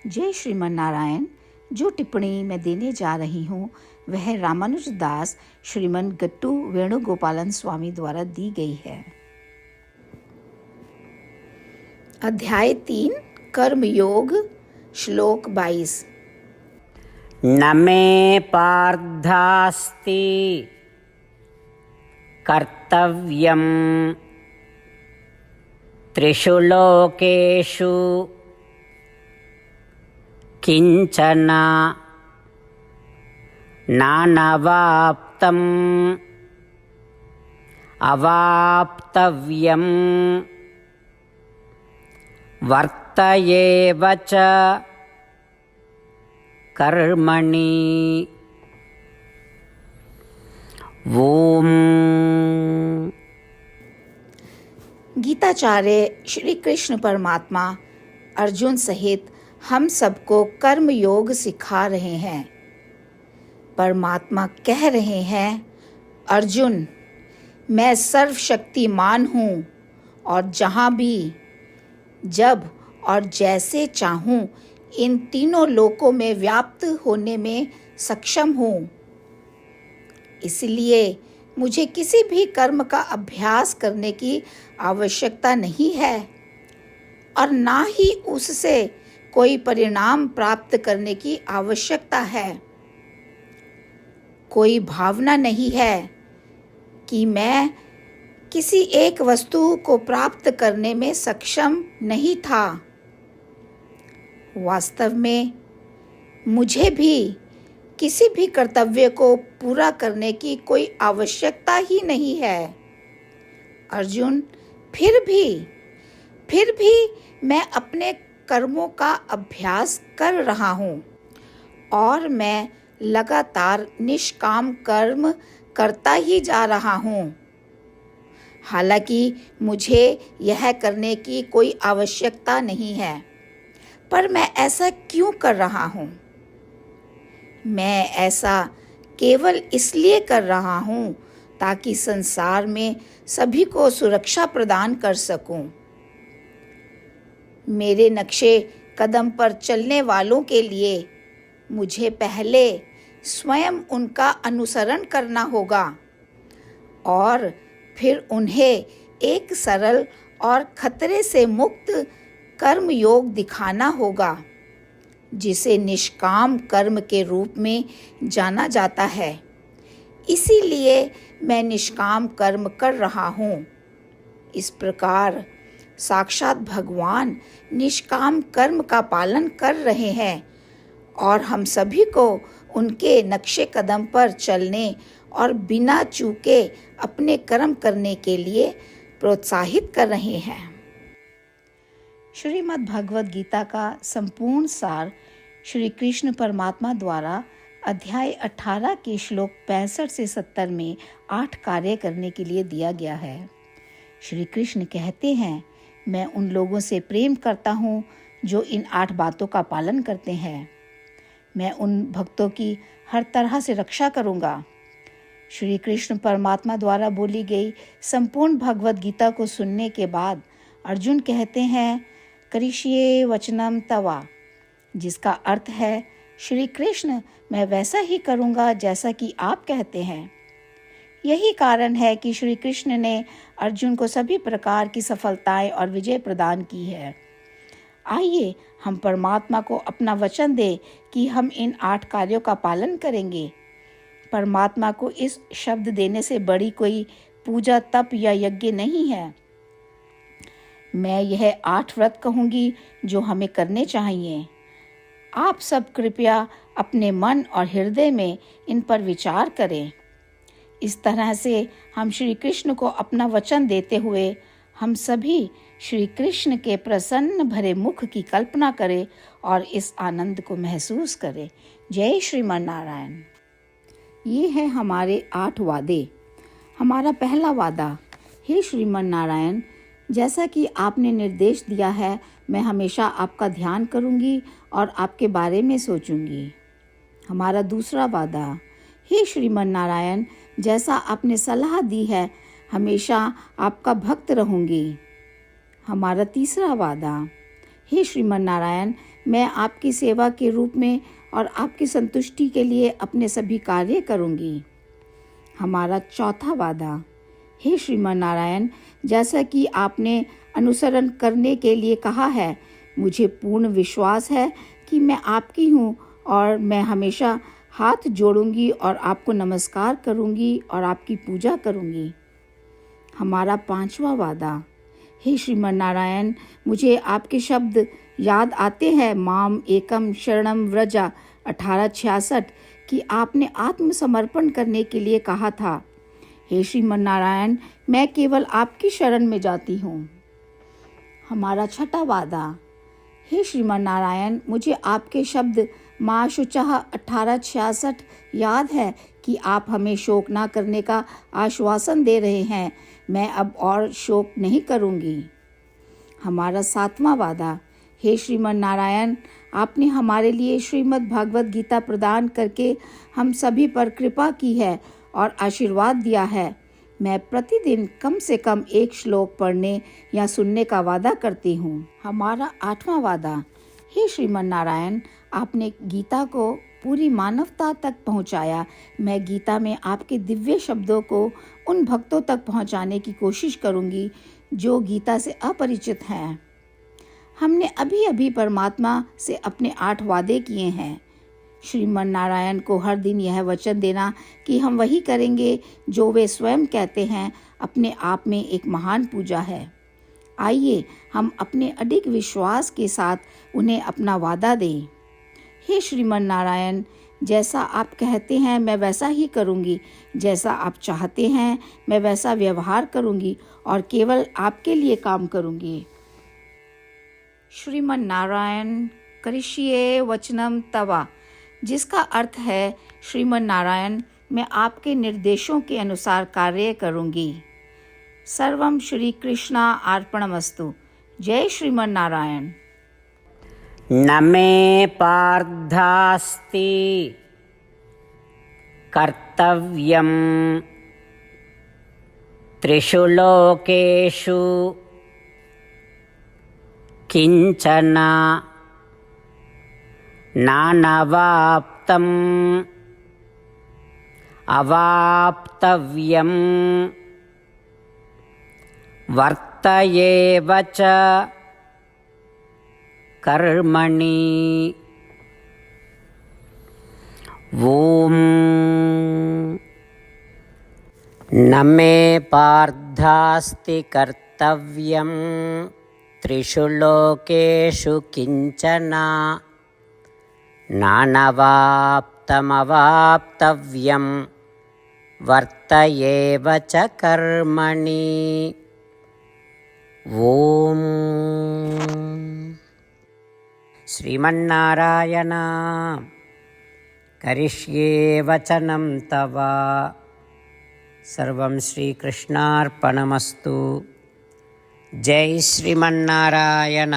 जय श्रीमन नारायण। जो टिप्पणी मैं देने जा रही हूँ वह रामानुज दास श्रीमन गट्टू वेणुगोपालन स्वामी द्वारा दी गई है। अध्याय 3 कर्मयोग, श्लोक 22। न मे पार्थास्ति कर्तव्यं त्रिषु लोकेषु किंचन नानवाप्तम् अवाप्तव्यं वर्तयेव च कर्मणि। ओम। गीताचार्य श्री कृष्ण परमात्मा अर्जुन सहित हम सबको कर्म योग सिखा रहे हैं। परमात्मा कह रहे हैं, अर्जुन, मैं सर्वशक्तिमान हूँ और जहाँ भी, जब और जैसे चाहूँ इन तीनों लोकों में व्याप्त होने में सक्षम हूँ। इसलिए मुझे किसी भी कर्म का अभ्यास करने की आवश्यकता नहीं है और ना ही उससे कोई परिणाम प्राप्त करने की आवश्यकता है। कोई भावना नहीं है कि मैं किसी एक वस्तु को प्राप्त करने में सक्षम नहीं था। वास्तव में मुझे भी किसी भी कर्तव्य को पूरा करने की कोई आवश्यकता ही नहीं है। अर्जुन, फिर भी मैं अपने कर्मों का अभ्यास कर रहा हूँ और मैं लगातार निष्काम कर्म करता ही जा रहा हूँ। हालांकि मुझे यह करने की कोई आवश्यकता नहीं है, पर मैं ऐसा क्यों कर रहा हूँ? मैं ऐसा केवल इसलिए कर रहा हूँ ताकि संसार में सभी को सुरक्षा प्रदान कर सकूं। मेरे नक्शे कदम पर चलने वालों के लिए मुझे पहले स्वयं उनका अनुसरण करना होगा और फिर उन्हें एक सरल और खतरे से मुक्त कर्म योग दिखाना होगा, जिसे निष्काम कर्म के रूप में जाना जाता है। इसीलिए मैं निष्काम कर्म कर रहा हूँ। इस प्रकार साक्षात भगवान निष्काम कर्म का पालन कर रहे हैं और हम सभी को उनके नक्शे कदम पर चलने और बिना चूके अपने कर्म करने के लिए प्रोत्साहित कर रहे हैं। श्रीमद् भगवद गीता का संपूर्ण सार श्री कृष्ण परमात्मा द्वारा अध्याय 18 के श्लोक 65 से 70 में 8 कार्य करने के लिए दिया गया है। श्री कृष्ण कहते हैं, मैं उन लोगों से प्रेम करता हूँ जो इन 8 बातों का पालन करते हैं। मैं उन भक्तों की हर तरह से रक्षा करूँगा। श्री कृष्ण परमात्मा द्वारा बोली गई संपूर्ण भगवद गीता को सुनने के बाद अर्जुन कहते हैं, करिष्ये वचनम तवा, जिसका अर्थ है, श्री कृष्ण, मैं वैसा ही करूँगा जैसा कि आप कहते हैं। यही कारण है कि श्री कृष्ण ने अर्जुन को सभी प्रकार की सफलताएं और विजय प्रदान की है। आइए हम परमात्मा को अपना वचन दें कि हम इन 8 कार्यों का पालन करेंगे। परमात्मा को इस शब्द देने से बड़ी कोई पूजा, तप या यज्ञ नहीं है। मैं यह 8 व्रत कहूँगी जो हमें करने चाहिए। आप सब कृपया अपने मन और हृदय में इन पर विचार करें। इस तरह से हम श्री कृष्ण को अपना वचन देते हुए हम सभी श्री कृष्ण के प्रसन्न भरे मुख की कल्पना करें और इस आनंद को महसूस करें। जय श्रीमन नारायण। ये है हमारे 8 वादे। हमारा पहला वादा, हे श्रीमन नारायण, जैसा कि आपने निर्देश दिया है, मैं हमेशा आपका ध्यान करूंगी और आपके बारे में सोचूंगी। हमारा दूसरा वादा, हे श्रीमन नारायण, जैसा आपने सलाह दी है, हमेशा आपका भक्त रहूंगी। हमारा तीसरा वादा, हे श्रीमन नारायण, मैं आपकी सेवा के रूप में और आपकी संतुष्टि के लिए अपने सभी कार्य करूंगी। हमारा चौथा वादा। हे श्रीमन नारायण, जैसा कि आपने अनुसरण करने के लिए कहा है, मुझे पूर्ण विश्वास है कि मैं आपकी हूँ और मैं हमेशा हाथ जोड़ूंगी और आपको नमस्कार करूंगी और आपकी पूजा करूंगी। हमारा पांचवा वादा। हे श्रीमन नारायण, मुझे आपके शब्द याद आते हैं, माम एकम शरणम व्रजा 1866, कि आपने आत्मसमर्पण करने के लिए कहा था। हे श्रीमन नारायण, मैं केवल आपकी शरण में जाती हूँ। हमारा छठा वादा। हे श्रीमन नारायण, मुझे आपके शब्द माँ शुचः 1866 याद है कि आप हमें शोक ना करने का आश्वासन दे रहे हैं। मैं अब और शोक नहीं करूँगी। हमारा सातवां वादा। हे श्रीमन नारायण, आपने हमारे लिए श्रीमद् भागवत गीता प्रदान करके हम सभी पर कृपा की है और आशीर्वाद दिया है। मैं प्रतिदिन कम से कम एक श्लोक पढ़ने या सुनने का वादा करती हूँ। हमारा आठवां वादा। हे श्रीमन नारायण, आपने गीता को पूरी मानवता तक पहुँचाया। मैं गीता में आपके दिव्य शब्दों को उन भक्तों तक पहुँचाने की कोशिश करूँगी जो गीता से अपरिचित हैं। हमने अभी अभी परमात्मा से अपने 8 वादे किए हैं। श्रीमन नारायण को हर दिन यह वचन देना कि हम वही करेंगे जो वे स्वयं कहते हैं, अपने आप में एक महान पूजा है। आइए हम अपने अडिग विश्वास के साथ उन्हें अपना वादा दें। हे श्रीमन नारायण, जैसा आप कहते हैं मैं वैसा ही करूँगी, जैसा आप चाहते हैं मैं वैसा व्यवहार करूँगी और केवल आपके लिए काम करूँगी। श्रीमन नारायण करिष्ये वचनम तवा, जिसका अर्थ है, श्रीमन नारायण, मैं आपके निर्देशों के अनुसार कार्य करूँगी। सर्वम श्री कृष्णा अर्पणमस्तु। जय श्रीमन नारायण। न मे पार्थास्ति कर्तव्यं त्रिषु लोकेषु किंचन नानवाप्तम् अवाप्तव्यं वर्तयेव च कर्मणि। ॐ न मे पार्थास्ति कर्तव्यं त्रिषु लोकेषु किंचन नानवाप्तमवाप्तव्यं वर्तयेव च कर्मणि। ॐ श्रीमन्नारायण करिष्ये वचनं तव। सर्वं श्रीकृष्णार्पणमस्तु। जय श्रीमन्नारायण।